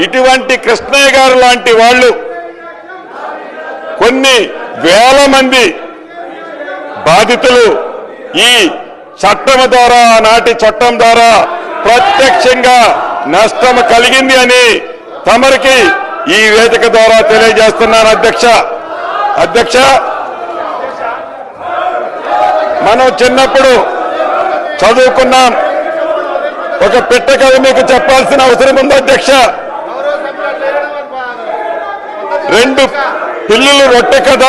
ఇటువంటి కృష్ణయ్య గారు లాంటి వాళ్ళు కొన్ని వేల మంది బాధితులు ఈ చట్టం ద్వారా, నాటి చట్టం ద్వారా ప్రత్యక్షంగా నష్టం కలిగింది అని తమరికి ఈ వేదిక ద్వారా తెలియజేస్తున్నాను. అధ్యక్ష, మనం చిన్నప్పుడు చదువుకున్నాం. ఒక పిట్ట కథ మీకు చెప్పాల్సిన అవసరం ఉంది అధ్యక్ష. 2 పిల్లులు రొట్టె కథ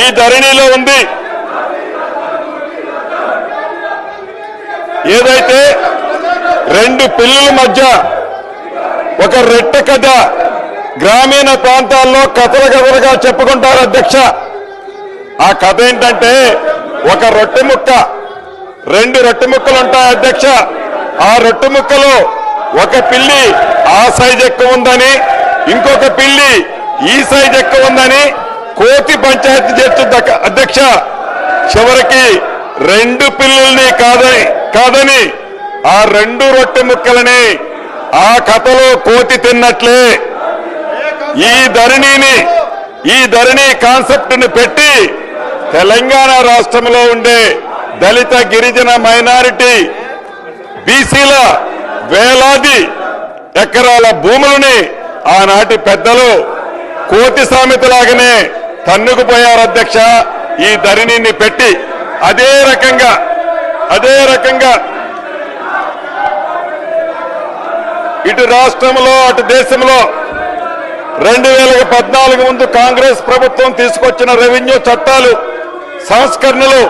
ఈ ధరణిలో ఉంది. ఏదైతే 2 పిల్లుల మధ్య ఒక రొట్టె కథ గ్రామీణ ప్రాంతాల్లో కథలుగా చెప్పుకుంటారు అధ్యక్ష. ఆ కథ ఏంటంటే, ఒక రొట్టె ముక్క, 2 రొట్టె ముక్కలు ఉంటాయి అధ్యక్ష. ఆ రొట్టె ముక్కలో ఒక పిల్లి ఆ సైజ్ ఎక్కువ ఉందని, ఇంకొక పిల్లి ఈ సైజ్ ఎక్కువ ఉందని కోతి పంచాయతీ చేస్తుంది అధ్యక్ష. చివరికి 2 పిల్లుల్ని కాదని ఆ 2 రొట్టె ముక్కలని ఆ కథలో కోతి తిన్నట్లే ఈ ధరణి కాన్సెప్ట్ ని పెట్టి తెలంగాణ రాష్ట్రంలో ఉండే దళిత, గిరిజన, మైనారిటీ, బీసీల వేలాది ఎకరాల భూములని ఆనాటి పెద్దలు కోతి సామెతలాగానే తన్నుకుపోయారు అధ్యక్ష. ఈ ధరణిని పెట్టి అదే రకంగా ఇటు రాష్ట్రంలో అటు దేశంలో 2014 ముందు కాంగ్రెస్ ప్రభుత్వం తీసుకొచ్చిన రెవెన్యూ చట్టాలు, సంస్కరణలు